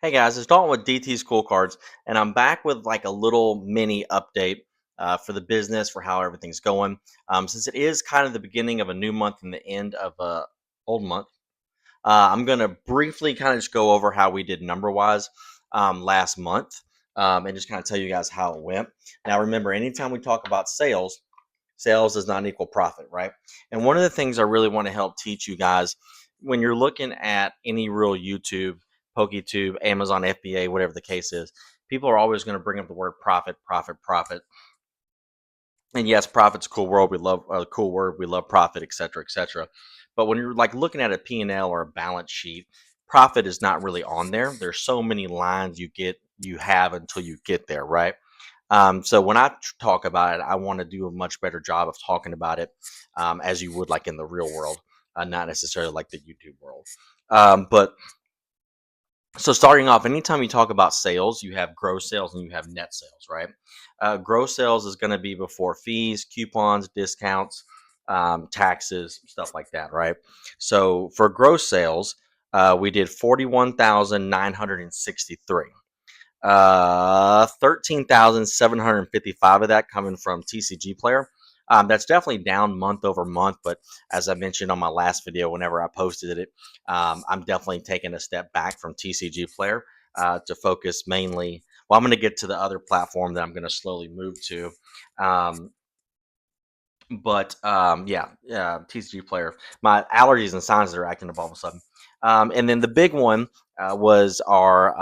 Hey guys, it's Dalton with DT's Cool Cards, and I'm back with like a little mini update for the business for how everything's going. Since it is kind of the beginning of a new month and the end of a old month, I'm gonna briefly kind of just go over how we did number wise last month, and just kind of tell you guys how it went. Now, remember, anytime we talk about sales, sales does not equal profit, right? And one of the things I really want to help teach you guys when you're looking at any real YouTube, PokeTube, Amazon FBA, whatever the case is, people are always going to bring up the word profit, profit, profit. And yes, profit's a cool word. We love a cool word. We love profit, et cetera, et cetera. But when you're like looking at a P&L or a balance sheet, profit is not really on there. There's so many lines you have until you get there, right? So when I talk about it, I want to do a much better job of talking about it as you would like in the real world, not necessarily like the YouTube world. But so starting off, anytime you talk about sales, you have gross sales and you have net sales, right? Gross sales is going to be before fees, coupons, discounts, taxes, stuff like that, right? So for gross sales, we did 41,963. 13,755 of that coming from TCG Player. That's definitely down month over month, but as I mentioned on my last video, whenever I posted it, I'm definitely taking a step back from TCG Player to focus mainly. Well, I'm going to get to the other platform that I'm going to slowly move to. Um, but TCG Player. My allergies and signs are acting up all of a sudden. And then the big one was our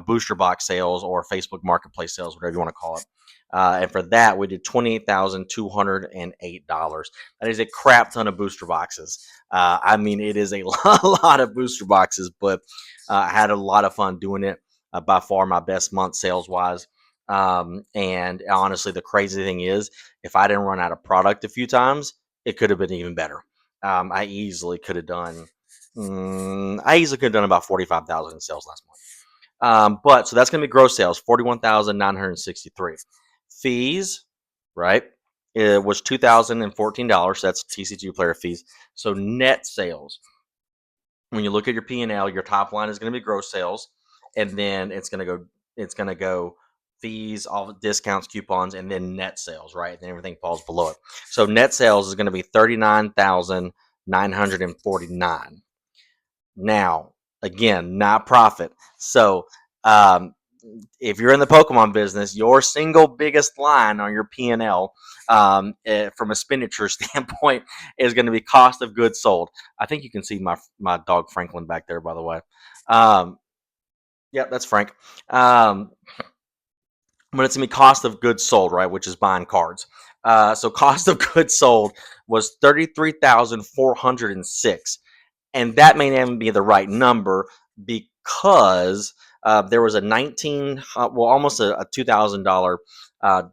booster box sales or Facebook Marketplace sales, whatever you want to call it. And for that, we did $28,208. That is a crap ton of booster boxes. I mean, it is a lot of booster boxes, but I had a lot of fun doing it. By far, my best month sales wise. And honestly, the crazy thing is, if I didn't run out of product a few times, it could have been even better. I easily could have done. I easily could have done about 45,000 in sales last month. But so that's going to be gross sales, 41,963. Fees, right? It was $2,014. That's TCG player fees. So net sales. When you look at your P&L, your top line is going to be gross sales, and then it's going to go. It's going to go fees, all the discounts, coupons, and then net sales, right? And then everything falls below it. So net sales is going to be 39,949. Now, again, not profit. So, if you're in the Pokemon business, your single biggest line on your P&L from a expenditure standpoint is going to be cost of goods sold. I think you can see my dog Franklin back there, by the way. Um, yeah, that's Frank. Um, but it's going to be cost of goods sold, right, which is buying cards. So cost of goods sold was 33,406, and that may not even be the right number because there was a almost a $2,000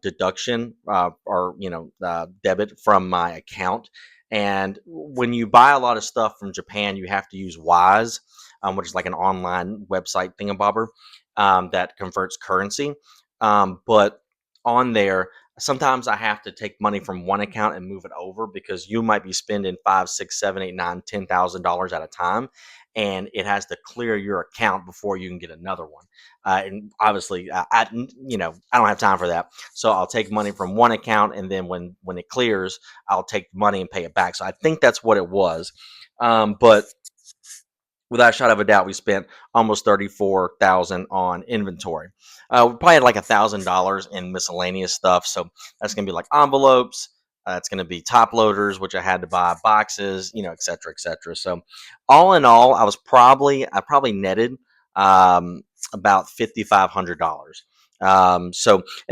deduction or debit from my account. And when you buy a lot of stuff from Japan, you have to use Wise, which is like an online website thingamabobber that converts currency. But on there, sometimes I have to take money from one account and move it over because you might be spending five, six, seven, eight, nine, $10,000 at a time, and it has to clear your account before you can get another one. And obviously, I don't have time for that, so I'll take money from one account, and then when it clears, I'll take the money and pay it back. So I think that's what it was, but without a shot of a doubt, we spent almost 34,000 on inventory. We probably had like $1,000 in miscellaneous stuff, so that's gonna be like envelopes. It's gonna be top loaders, which I had to buy, boxes, et cetera, et cetera. So, all in all, I probably netted about $5,500. And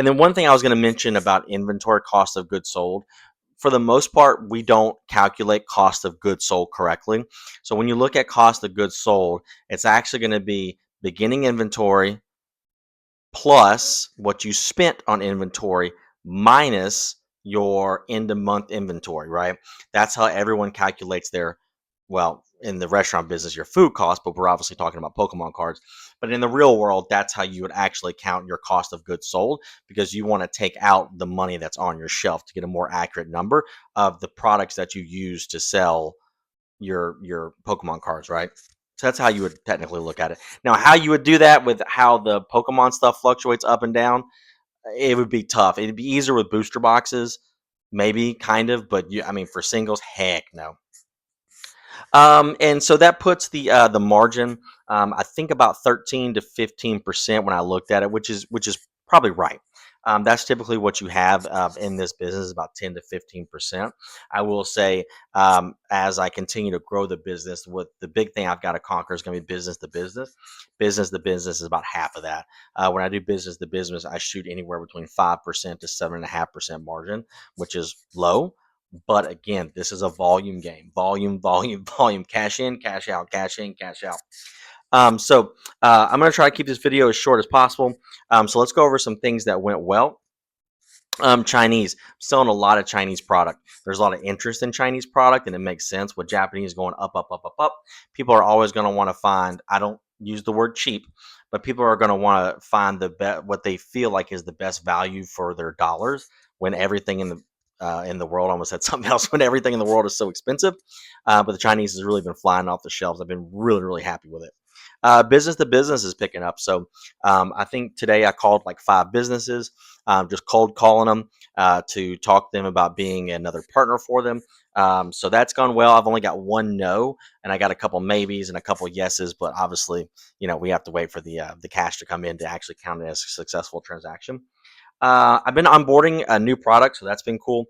then one thing I was going to mention about inventory cost of goods sold, for the most part, we don't calculate cost of goods sold correctly. So when you look at cost of goods sold, it's actually going to be beginning inventory plus what you spent on inventory minus your end of month inventory, right? That's how everyone calculates well, in the restaurant business, your food cost, but we're obviously talking about Pokemon cards. But in the real world, that's how you would actually count your cost of goods sold because you want to take out the money that's on your shelf to get a more accurate number of the products that you use to sell your Pokemon cards, right? So that's how you would technically look at it. Now, how you would do that with how the Pokemon stuff fluctuates up and down, it would be tough. It'd be easier with booster boxes, maybe kind of, but I mean, for singles, heck no. And so that puts the margin, I think about 13 to 15% when I looked at it, which is probably right. That's typically what you have in this business, about 10 to 15%. I will say, as I continue to grow the business, what the big thing I've got to conquer is going to be business to business. Business to business is about half of that. When I do business to business, I shoot anywhere between 5% to 7.5% margin, which is low. But again, this is a volume game. Volume, volume, volume. Cash in, cash out, cash in, cash out. I'm going to try to keep this video as short as possible. So let's go over some things that went well. Chinese, selling a lot of Chinese product. There's a lot of interest in Chinese product, and it makes sense with Japanese going up, up, up, up, up. People are always going to want to find, I don't use the word cheap, but people are going to want to find what they feel like is the best value for their dollars when everything in the world, almost said something else, when everything in the world is so expensive. But the Chinese has really been flying off the shelves. I've been really, really happy with it. Business to business is picking up. So I think today I called like 5 businesses, just cold calling them to talk to them about being another partner for them. So that's gone well. I've only got one no, and I got a couple maybes and a couple yeses. But obviously, we have to wait for the cash to come in to actually count it as a successful transaction. I've been onboarding a new product, so that's been cool.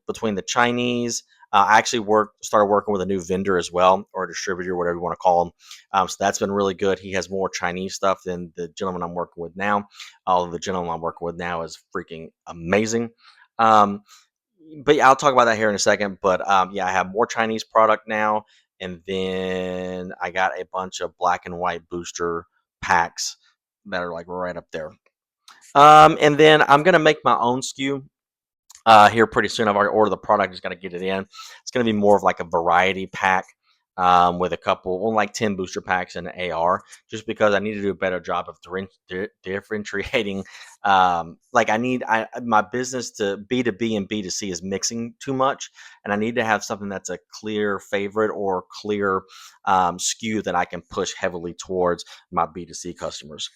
Between the Chinese, I actually started working with a new vendor as well, or a distributor, whatever you want to call him. So that's been really good. He has more Chinese stuff than the gentleman I'm working with now. Although the gentleman I'm working with now is freaking amazing. Um, but yeah, I'll talk about that here in a second. But yeah, I have more Chinese product now, and then I got a bunch of black and white booster packs that are like right up there. And then I'm gonna make my own SKU here pretty soon. I've already ordered the product, just gotta get it in. It's gonna be more of like a variety pack with a couple, well, like 10 booster packs and an AR, just because I need to do a better job of differentiating. Like my business to B2B and B2C is mixing too much, and I need to have something that's a clear favorite or clear SKU that I can push heavily towards my B2C customers.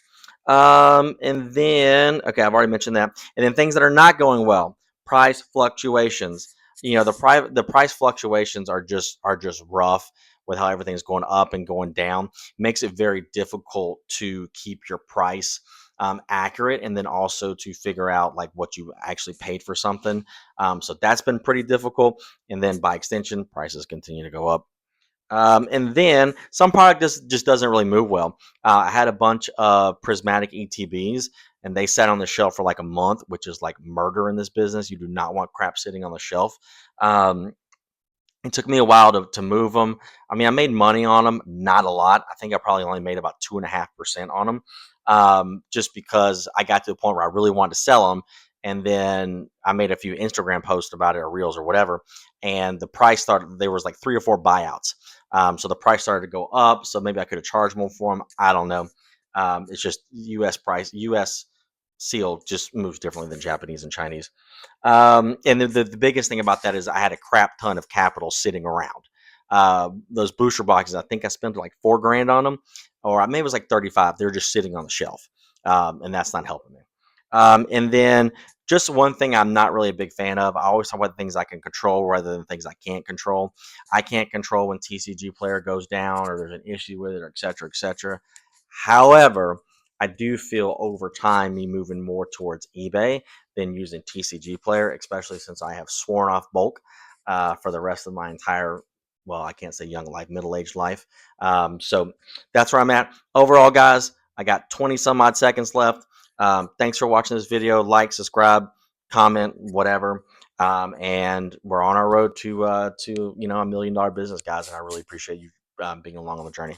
And then, okay, I've already mentioned that. And then things that are not going well, price fluctuations. The price fluctuations are just rough with how everything's going up and going down. Makes it very difficult to keep your price accurate, and then also to figure out like what you actually paid for something. So that's been pretty difficult. And then by extension, prices continue to go up. And then some product just doesn't really move well. I had a bunch of prismatic ETBs, and they sat on the shelf for like a month, which is like murder in this business. You do not want crap sitting on the shelf. Um, it took me a while to move them. I mean, I made money on them, not a lot. I think I probably only made about 2.5% on them, just because I got to the point where I really wanted to sell them. And then I made a few Instagram posts about it, or reels or whatever. And the price started, there was like 3 or 4 buyouts. So the price started to go up. So maybe I could have charged more for them. I don't know. It's just US price, US seal just moves differently than Japanese and Chinese. And the biggest thing about that is I had a crap ton of capital sitting around. Those booster boxes, I think I spent like 4 grand on them, or maybe it was like 35. They're just sitting on the shelf, and that's not helping me. And then just one thing I'm not really a big fan of. I always talk about things I can control rather than things I can't control. I can't control when TCG player goes down or there's an issue with it, or et cetera, et cetera. However, I do feel over time me moving more towards eBay than using TCG player, especially since I have sworn off bulk for the rest of my entire, well, I can't say young life, middle-aged life. So that's where I'm at. Overall, guys, I got 20 some odd seconds left. Thanks for watching this video. Like, subscribe, comment, whatever. And we're on our road to $1 million business, guys. And I really appreciate you being along on the journey.